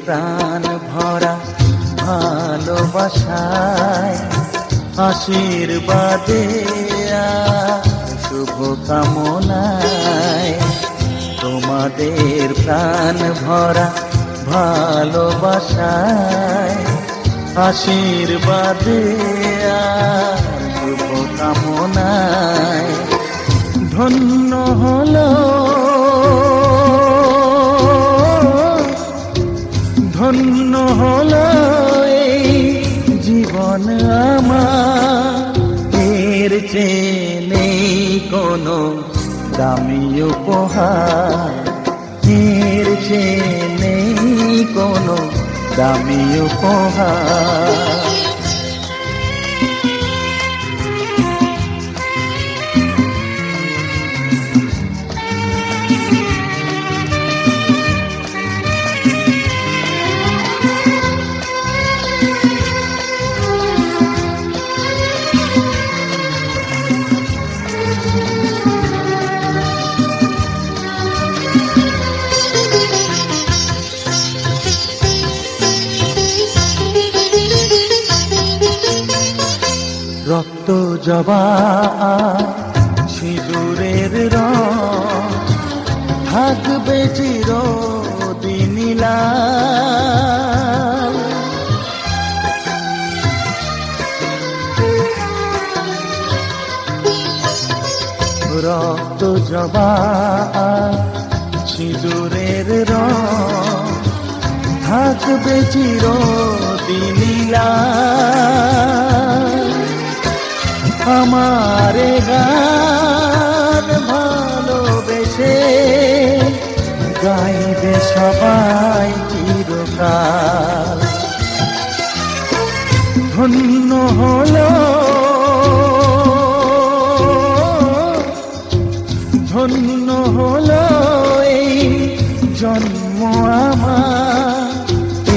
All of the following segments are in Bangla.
প্রাণ ভরা ভালোবাসায় আশীর্বাদে শুভ কামনায় তোমাদের প্রাণ ভরা ভালোবাসায় আশীর্বাদে শুভ কামনায় ধন্য হলো ধন্য হলো এই জীবন আমার এর চেয়ে নেই কোনো দামি উপহার এর চেয়ে নেই কোনো দামি উপহার রক্ত জবা সিঁদুরের রং থাকবে চিরদিন লাল রক্ত জবা সিঁদুরের রং থাকবে চিরদিন লাল আমারে গান ভালোবেসে গাইবে সবাই চিরকাল ধন্য হলো ধন্য হলো এই জন্ম আমার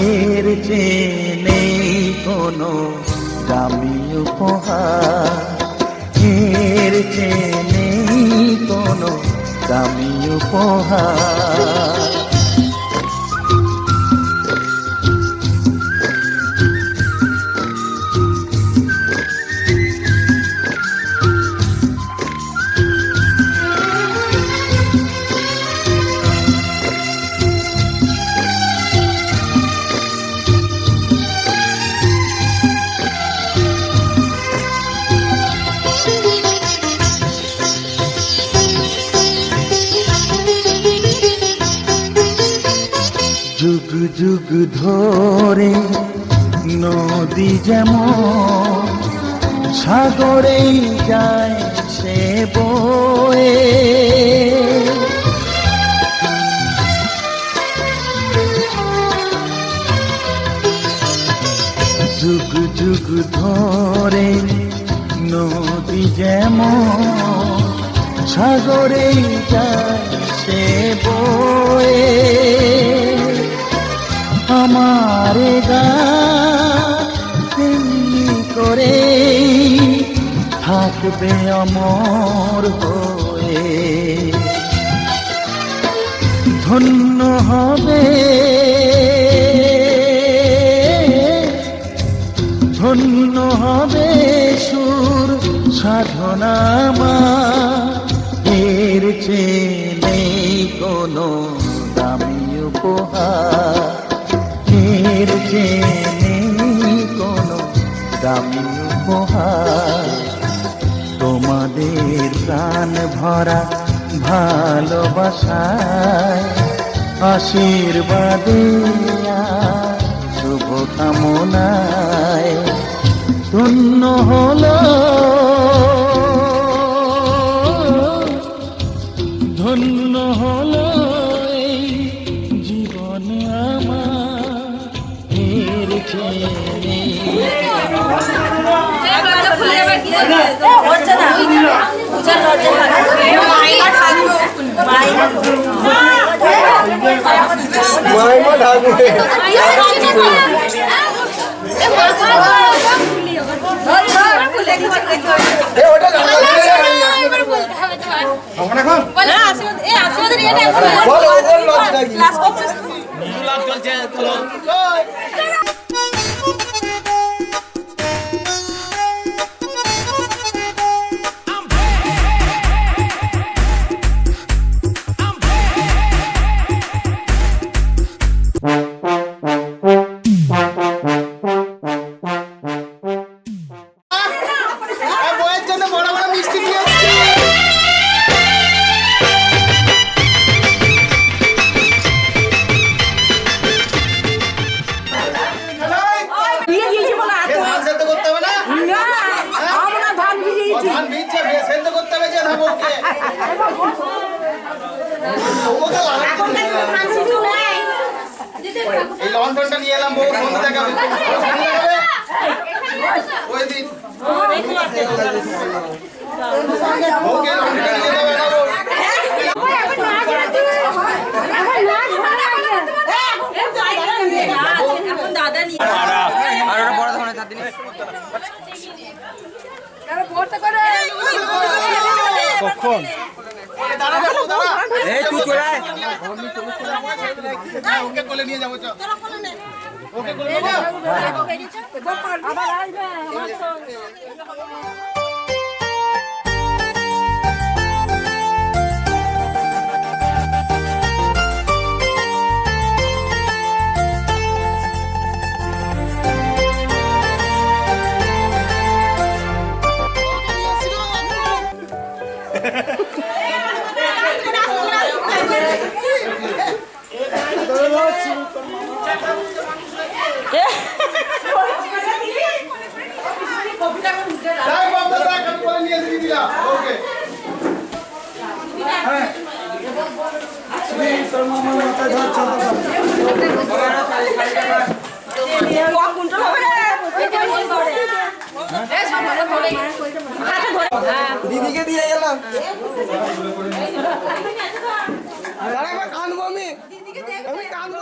এর চেয়ে নেই কোনো দামি উপহার এর চেয়ে নেই কোনো দামি উপহার যুগ যুগ ধরে নদী যেমন সাগরেই যায় সে বয়ে যুগ যুগ ধরে নদী যেমন সাগরেই যায় সে বয়ে আমারে গানি করে থাকবে অমর হয়ে ধন্য হবে ধন্য হবে সুর সাধনা এর চেয়ে নেই কোনো দামি উপহার এর চেয়ে নেই কোনো দামি উপহার তোমাদের প্রাণ ভরা ভালোবাসায় আশীর্বাদে আর শুভ কামনায় ধন্য হলো ধন্য হলো এই জীবন আমার এর চেয়ে এই লন্ডনটা নিয়ে এলাম বউ বন্ধু দেখাবে ওই দিন বউকে লন্ডনটা নিয়ে যাবে না এখন দাদা নিয়ে আর ওটা বড় ধরনের ছাদ দিন কখন এই তুই চলে আয় ওকে কোলে নিয়ে যাবো চল ওকে কোলে নিয়ে দিদিকে দিয়ে গেলাম কানবো আমি কানবো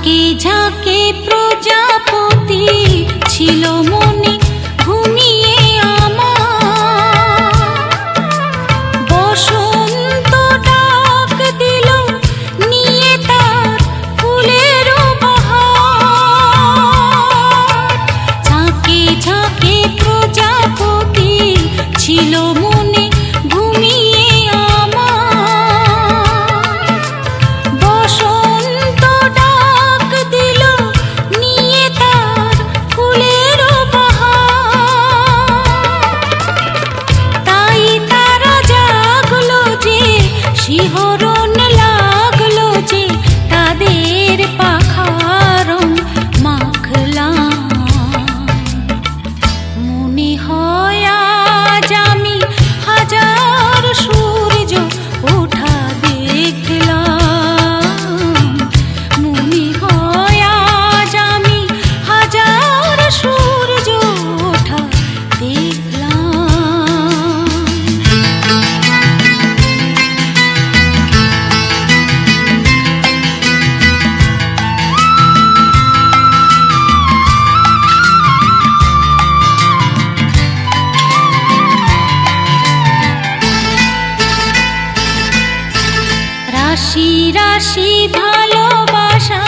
ঝাঁকে ঝাঁকে প্রজাপতি ছিল মনে ঘুমিয়ে আমার, বসন্ত ডাক দিল নিয়ে তার ফুলের বাহার। ঝাঁকে ঝাঁকে প্রজাপতি ছিল মনে ঘুমিয়ে আমার, বসন্ত ডাক দিল নিয়ে তার ফুলের বাহার। তাই তারা জাগলো যে, শিহরণ লাগলো যে, তাদের পাখার মাখলাম। মনে হয় আজ আমি হাজার সূর্য ওঠা দেখলাম। মনে হয় আজ আমি হাজার সূর্য ওঠা দেখলাম। রাশি রাশি ভালোবাসা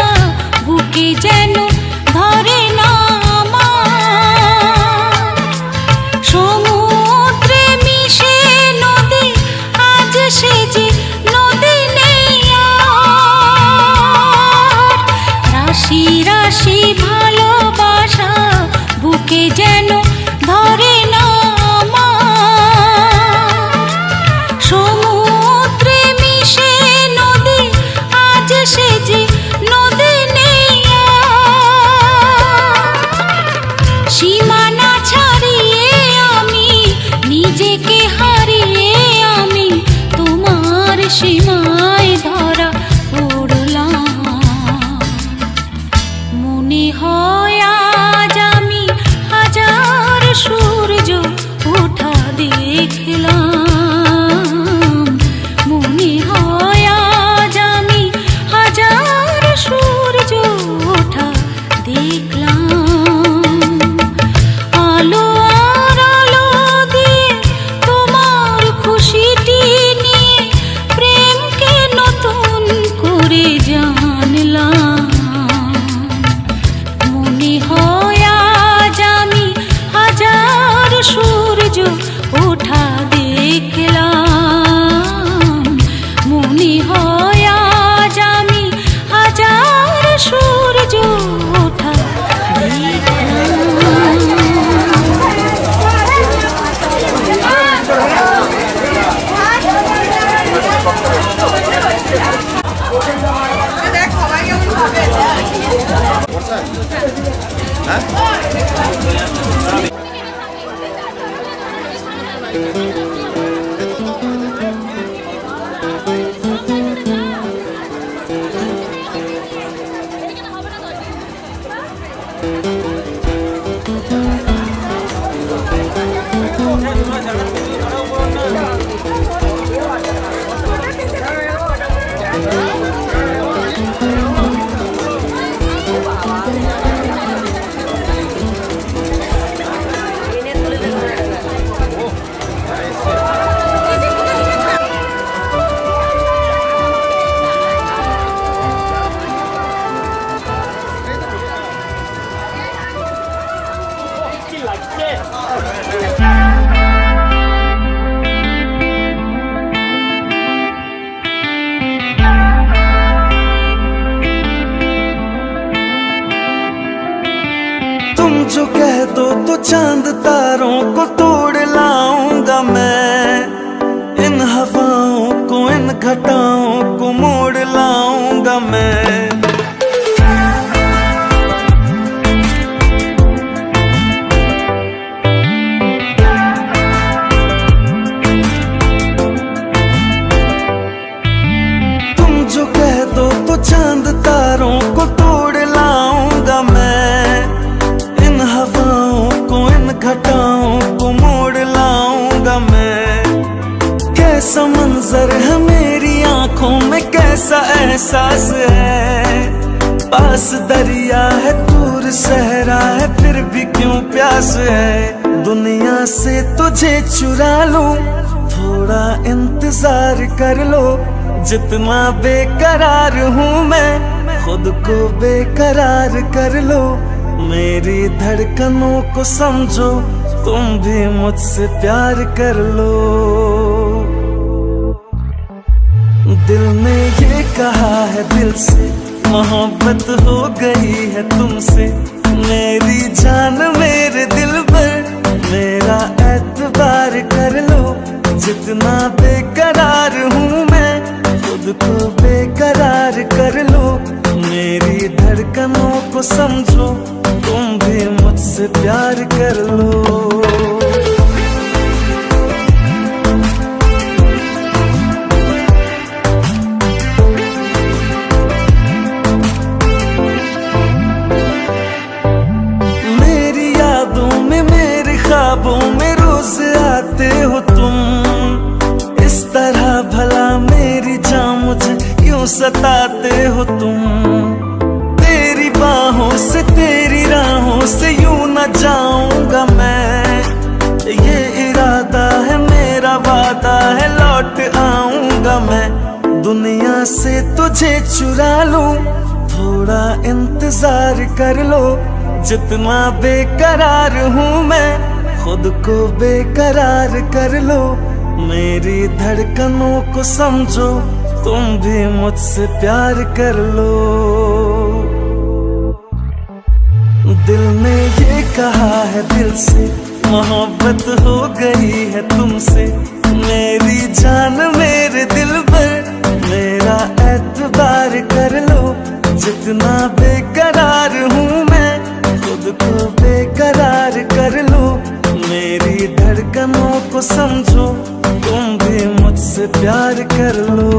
বুকে যেন ধরে না আমার, সমুদ্রে মিশে নদী আজ সে যে নদী নেই আর। রাশি রাশি ভালোবাসা বুকে যেন ধরে না আমার, সমুদ্রে মিশে নদী আজ সে যে নদী নেই আর। সীমানা ছাড়িয়ে আমি নিজেকে হারিয়ে আমি তোমার সীমায় ধরা পড়লাম। মনে হয় আজ আমি হাজার সূর্য ওঠা দেখলাম। মনে হয় আজ আমি হাজার সূর্য ওঠা দেখলাম। আলো আর আলো দিয়ে তোমার খুশিটি নিয়ে প্রেমকে নতুন করে জানলাম। মনে হয় আজ আমি হাজার সূর্য ওঠা দেখলাম। মনে হয় আজ আমি হাজার সূর্য ওঠা तुम जो कह दो तो चांद तारों को तोड़ लाऊंगा मैं, इन हवाओं को इन घटाओं को मोड़ लाऊंगा मैं। तुम जो कह दो तो चांद तारों को तोड़ लाऊंगा मैं, इन हवाओं को इन घटाओं को मोड़ लाऊंगा मैं। कैसा मंजर है मेरी आंखों में, कैसा एहसास है, पास दरिया है दूर सहरा है फिर भी क्यों प्यास है। दुनिया से तुझे चुरा लूं थोड़ा इंतजार कर लो। जितना बेकरार हूँ मैं खुद को बेकरार कर लो। मेरी धड़कनों को समझो तुम भी मुझसे प्यार कर लो। दिल ने ये कहा है दिल से मोहब्बत हो गई है तुमसे। मेरी जान मेरे दिल पर मेरा एतबार कर लो। जितना बेकरार हूँ मैं खुद को बेकरार कर लो। मेरी धड़कनों को समझो तुम भी मुझसे प्यार कर लो। ख्वाबों में रोज आते हो तुम। इस तरह भला मेरी जान मुझे क्यों सताते हो तुम। तेरी बाहों से तेरी राहों से यूं न जाऊंगा मैं। ये इरादा है मेरा वादा है लौट आऊंगा मैं। दुनिया से तुझे चुरा लूं थोड़ा इंतजार कर लो। जितना बेकरार हूँ मैं खुद को बेकरार कर लो। मेरी धड़कनों को समझो तुम भी मुझसे प्यार कर लो। दिल ने ये कहा है दिल से मोहब्बत हो गई है तुमसे। मेरी जान मेरे दिल पर मेरा एतबार कर लो। जितना बेकरार हूँ मैं खुद को बेकरार कर लो। मेरी धड़कनों को समझो तुम भी मुझसे प्यार कर लो।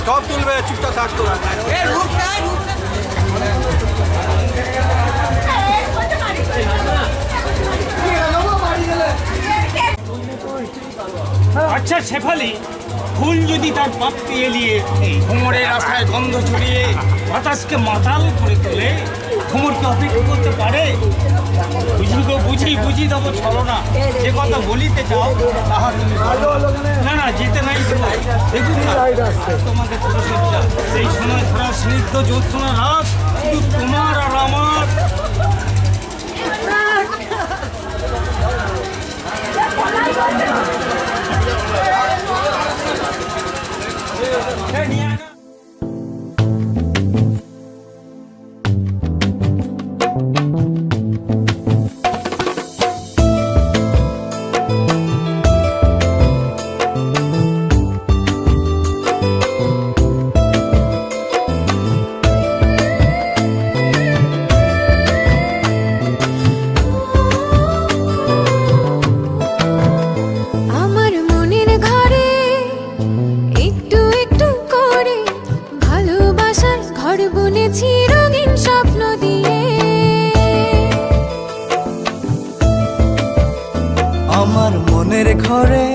সব তুলবে চুপটা থাকতো। আচ্ছা শেফালি, ফুল যদি তার পাপড়ি এলিয়ে ভ্রমরের রাস্তায় গন্ধ ছড়িয়ে বাতাসকে মাতাল করে তোলে, ভ্রমর কি অপেক্ষা করতে পারে? বুঝি গো বুঝি দেবো ছলো না। যে কথা বলিতে চাও তাহা তুমি না না যেতে নাই দেবো। দেখুন না তোমাদের ফুলসজ্জা সেই সময় ধরা স্নিগ্ধ জ্যোৎস্না রাত শুধু তোমার আর আমার। আমার মনের ঘরে একটু একটু করে ভালোবাসার ঘর বুনেছি রঙিন স্বপ্ন দিয়ে। আমার মনের ঘরে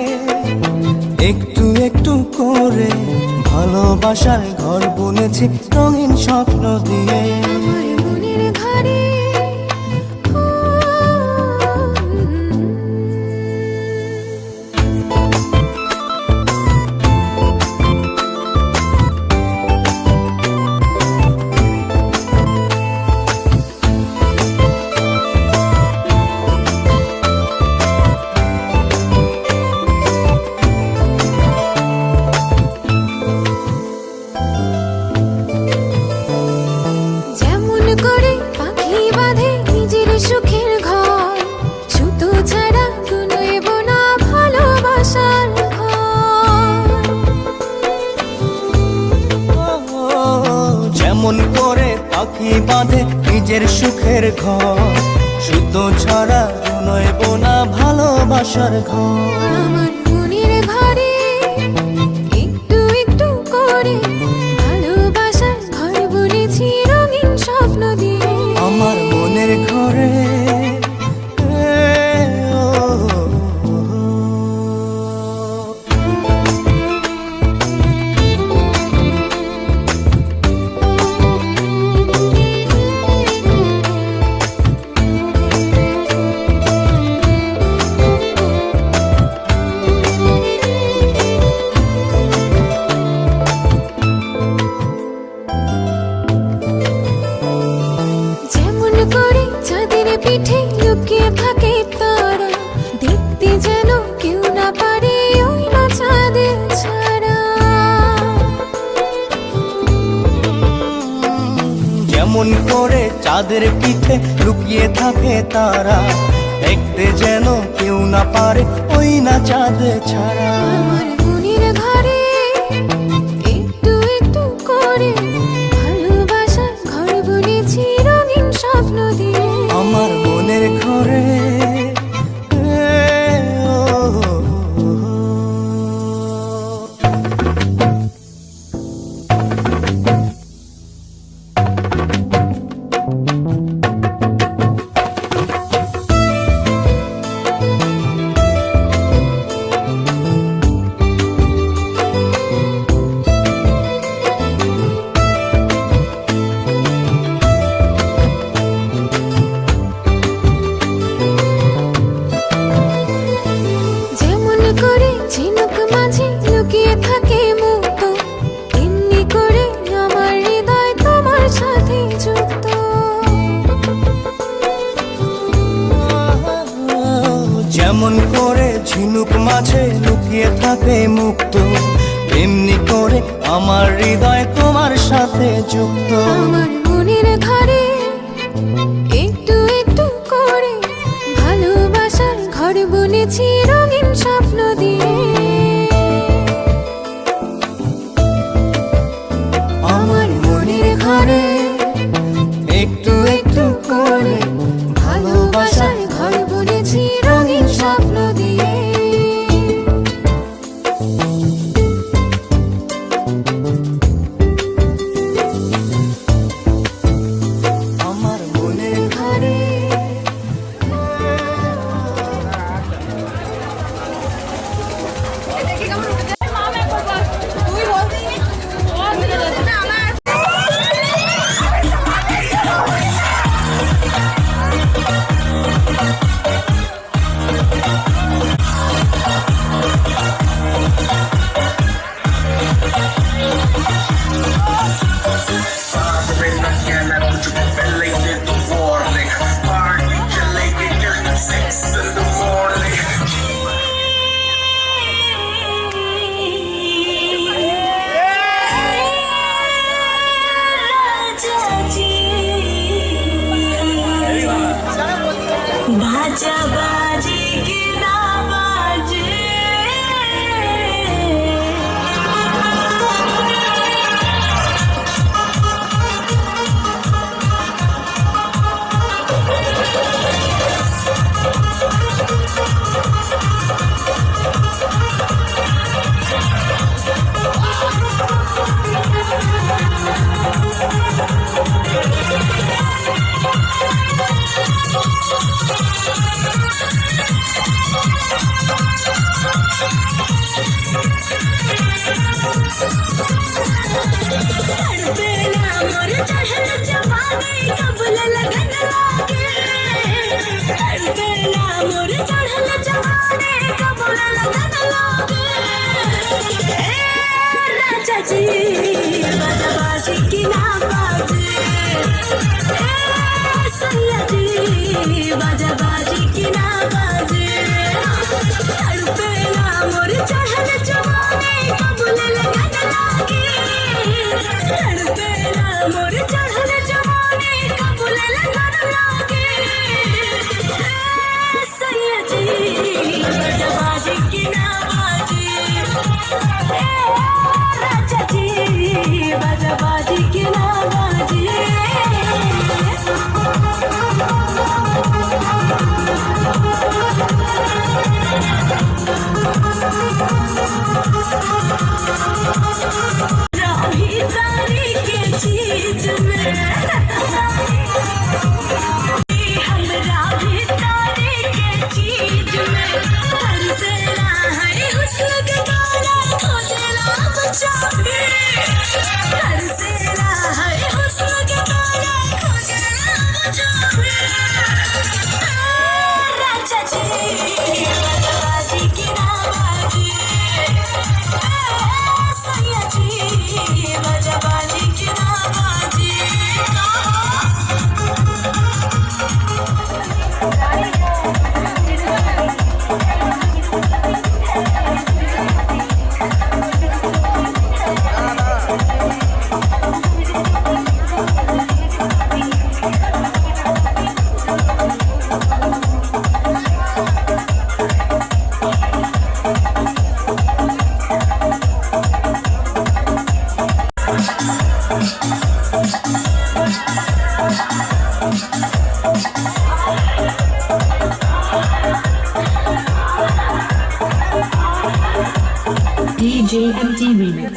কেমন করে পাখি বাঁধে নিজের সুখের ঘর, সুতো ছাড়া নয় বোনা ভালোবাসার ঘর। আমার মনের ঘরে একটু একটু করে ভালোবাসার ঘর বুনেছি রঙিন স্বপ্ন দিয়ে। আমার মনের ঘরে যেমন করে চাঁদের পিঠে লুকিয়ে থাকে তারা, দেখতে যেন কেউ না পারে ওই না চাঁদের ছাড়া। যেমন করে চাঁদের পিঠে লুকিয়ে থাকে তারা, দেখতে যেন কেউ না পারে ওই না চাঁদ ছাড়া। আমার মনের ঘরে একটু একটু করে ভালোবাসার ঘর বুনেছি রঙিন স্বপ্ন দিয়ে। আমার মনের ঘরে যেমন করে ঝিনুক মাঝে লুকিয়ে থাকে মুক্ত, তেমনি করে আমার হৃদয় তোমার সাথে যুক্ত। যেমন করে ঝিনুক মাঝে লুকিয়ে থাকে মুক্ত, তেমনি করে আমার হৃদয় তোমার সাথে যুক্ত। আমার মনের ঘরে একটু একটু করে ভালোবাসার ঘর বুনেছি রঙিন স্বপ্ন দিয়ে। আমার মনের ঘরে একটু একটু করে ভালোবাসার ঘর বুনেছি রঙিন স্বপ্ন দিয়ে। আমার মনের ঘরে भाजा बाजी की ना बाजे बाजा बाजी की ना बाजे तड़पेला मोर चढ़ल जवानी कबूल लगन लागे तड़पेला मोर चढ़ल जवानी कबूल लगन लागे सैया जी बाजा बाजी की ना बाजे राजा जी बाजा बाजी की ना बाजे DJ MT Remix.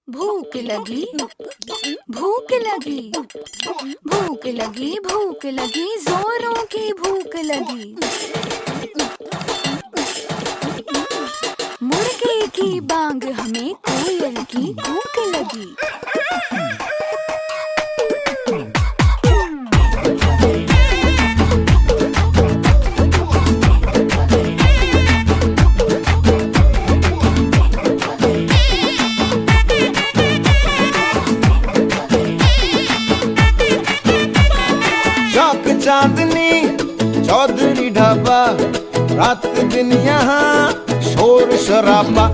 भूख लगी, भूख लगी, भूख लगी, भूख लगी, जोरों की भूख लगी। मुर्गे की बांग हमें कोयल की भूख लगी। चांदनी चौधरी ढाबा, रात दिन यहाँ शोर शराबा।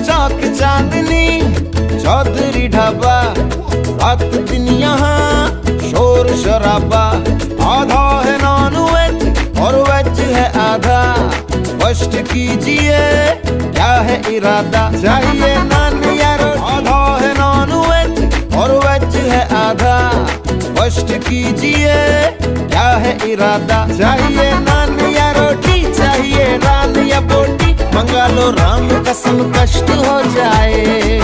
चौक चांदनी चौधरी ढाबा, रात दिन यहाँ शोर शराबा। आधा है नॉन वेज और वेज है आधा, स्पष्ट कीजिए क्या है इरादा। चाहिए नान या रोटी, आधा है नॉन वेज और वेज है आधा, स्पष्ट कीजिए क्या है इरादा। चाहिए नान या रोटी, चाहिए नान या बोटी, मंगा लो राम कसम कष्ट हो जाए।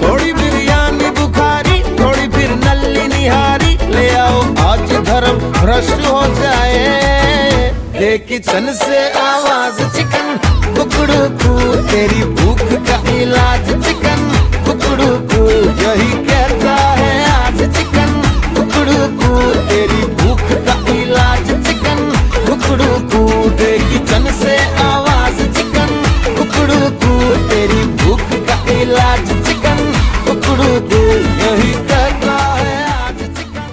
थोड़ी बिरयानी बुखारी, थोड़ी फिर नल्ली निहारी, ले आओ आज धर्म भ्रष्ट हो जाए। ये किचन से आवाज चिकन कुकड़ू कू, तेरी भूख का इलाज चिकन कुकड़ू कू, यही कहता है आज चिकन कुकड़ू कू, तेरी भूख का इलाज चिकन कुकड़ू कू। ये किचन से आवाज चिकन कुकड़ू कू, तेरी भूख का इलाज चिकन कुकड़ू कू, यही कहता है आज चिकन।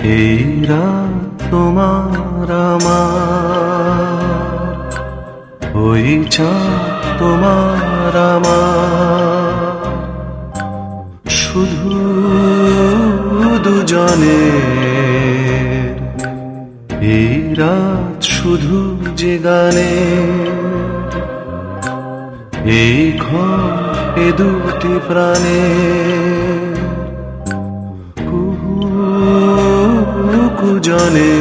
तेरा तुम्हारा मार होई चा तुम्हारा मार শুধু দুজনের, এই রাত শুধু যে গানে, এই ঘর এ দুটি প্রাণে, কুজনের,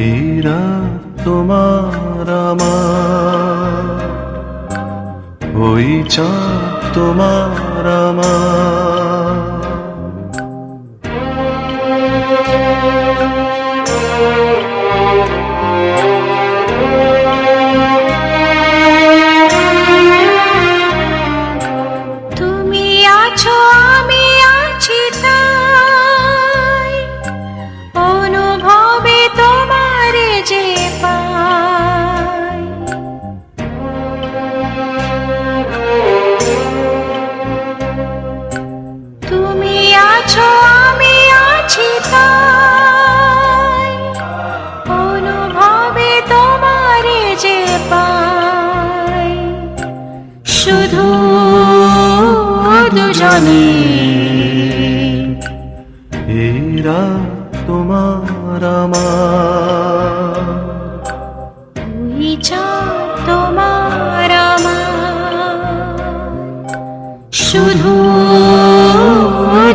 এই রাত তোমার আমার, ওই চাঁদ তোমার আমার। তুমি আছো আমি আছি তাই, অনুভবে তোমার যে পাই। তুমি আছো আমি আছি তাই, অনুভবে তোমার যে পাই। শুধু দুজনে, এই রাত তোমার আমার, ওই চাঁদ তোমার আমার। শুধু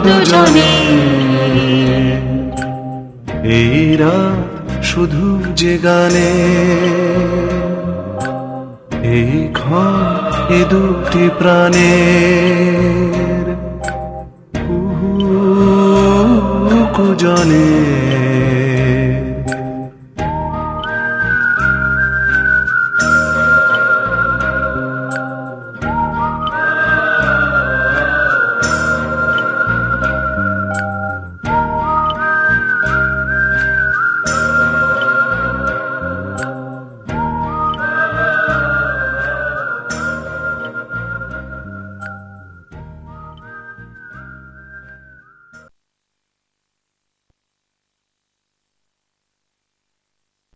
দুজনে, এই রাত শুধু যে গানে, এই ঘর এ দুটি প্রাণের, কুজনের,